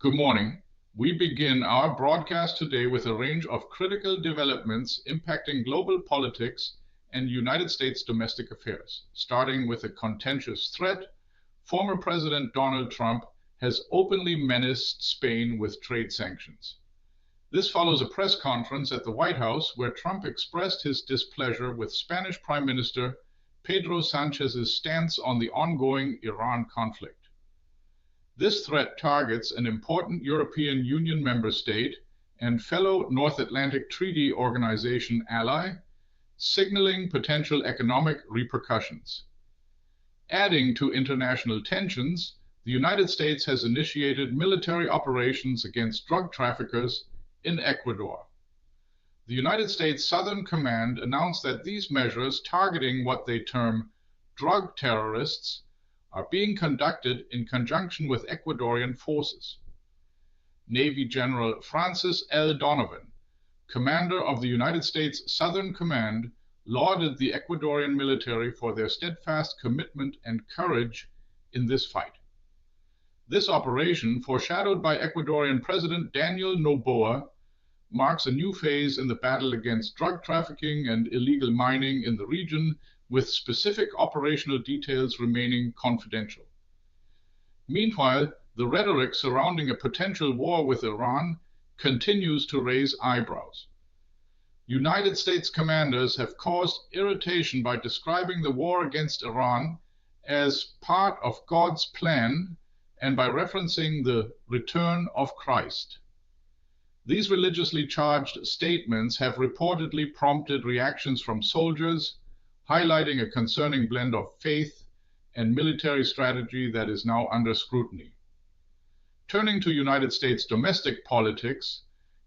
Good morning. We begin our broadcast today with a range of critical developments impacting global politics and United States domestic affairs. Starting with a contentious threat, former President Donald Trump has openly menaced Spain with trade sanctions. This follows a press conference at the White House where Trump expressed his displeasure with Spanish Prime Minister Pedro Sanchez's stance on the ongoing Iran conflict. This threat targets an important European Union member state and fellow North Atlantic Treaty Organization ally, signaling potential economic repercussions. Adding to international tensions, the United States has initiated military operations against drug traffickers in Ecuador. The United States Southern Command announced that these measures targeting what they term drug terrorists are being conducted in conjunction with Ecuadorian forces. Navy General Francis L. Donovan, commander of the United States Southern Command, lauded the Ecuadorian military for their steadfast commitment and courage in this fight. This operation, foreshadowed by Ecuadorian President Daniel Noboa, marks a new phase in the battle against drug trafficking and illegal mining in the region, with specific operational details remaining confidential. Meanwhile, the rhetoric surrounding a potential war with Iran continues to raise eyebrows. United States commanders have caused irritation by describing the war against Iran as part of God's plan and by referencing the return of Christ. These religiously charged statements have reportedly prompted reactions from soldiers, highlighting a concerning blend of faith and military strategy that is now under scrutiny. Turning to United States domestic politics,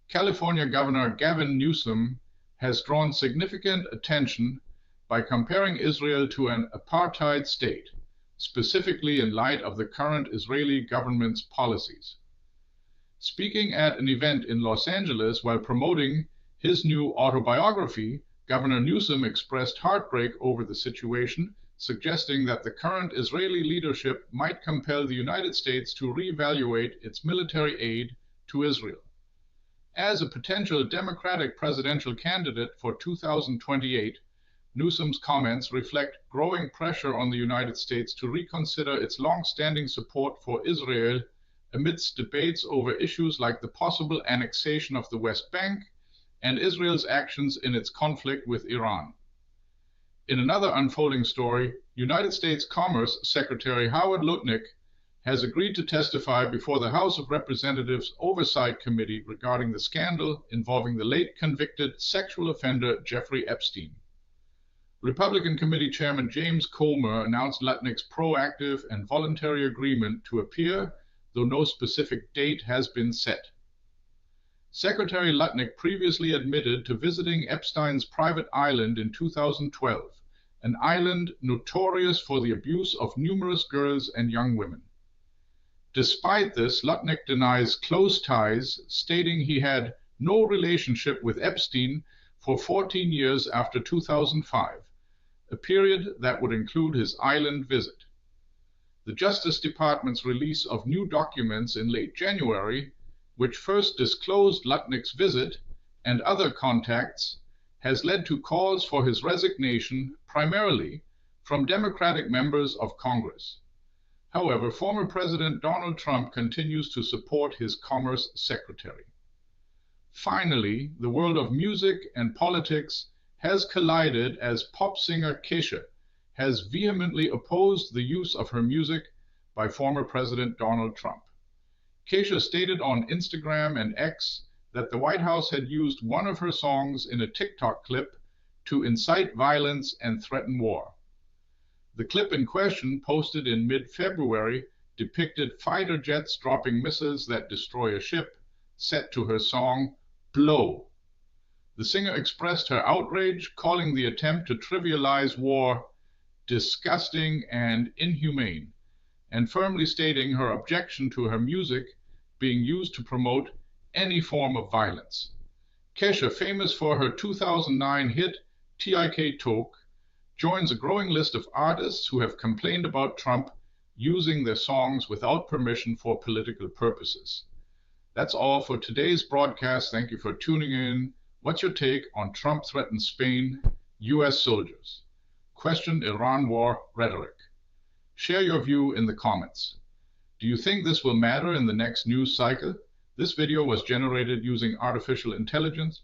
California Governor Gavin Newsom has drawn significant attention by comparing Israel to an apartheid state, specifically in light of the current Israeli government's policies. Speaking at an event in Los Angeles while promoting his new autobiography, Governor Newsom expressed heartbreak over the situation, suggesting that the current Israeli leadership might compel the United States to reevaluate its military aid to Israel. As a potential Democratic presidential candidate for 2028, Newsom's comments reflect growing pressure on the United States to reconsider its long-standing support for Israel amidst debates over issues like the possible annexation of the West Bank and Israel's actions in its conflict with Iran. In another unfolding story, United States Commerce Secretary Howard Lutnick has agreed to testify before the House of Representatives Oversight Committee regarding the scandal involving the late convicted sexual offender Jeffrey Epstein. Republican Committee Chairman James Comer announced Lutnick's proactive and voluntary agreement to appear, though no specific date has been set. Secretary Lutnick previously admitted to visiting Epstein's private island in 2012, an island notorious for the abuse of numerous girls and young women. Despite this, Lutnick denies close ties, stating he had no relationship with Epstein for 14 years after 2005, a period that would include his island visit. The Justice Department's release of new documents in late January, which first disclosed Lutnick's visit and other contacts, has led to calls for his resignation, primarily from Democratic members of Congress. However, former President Donald Trump continues to support his Commerce Secretary. Finally, the world of music and politics has collided as pop singer Kesha has vehemently opposed the use of her music by former President Donald Trump. Kesha stated on Instagram and X that the White House had used one of her songs in a TikTok clip to incite violence and threaten war. The clip in question, posted in mid-February, depicted fighter jets dropping missiles that destroy a ship, set to her song, Blow. The singer expressed her outrage, calling the attempt to trivialize war disgusting and inhumane, and firmly stating her objection to her music being used to promote any form of violence. Kesha, famous for her 2009 hit Tik Tok, joins a growing list of artists who have complained about Trump using their songs without permission for political purposes. That's all for today's broadcast. Thank you for tuning in. What's your take on Trump threatens Spain, US soldiers? Question Iran war rhetoric. Share your view in the comments. Do you think this will matter in the next news cycle? This video was generated using artificial intelligence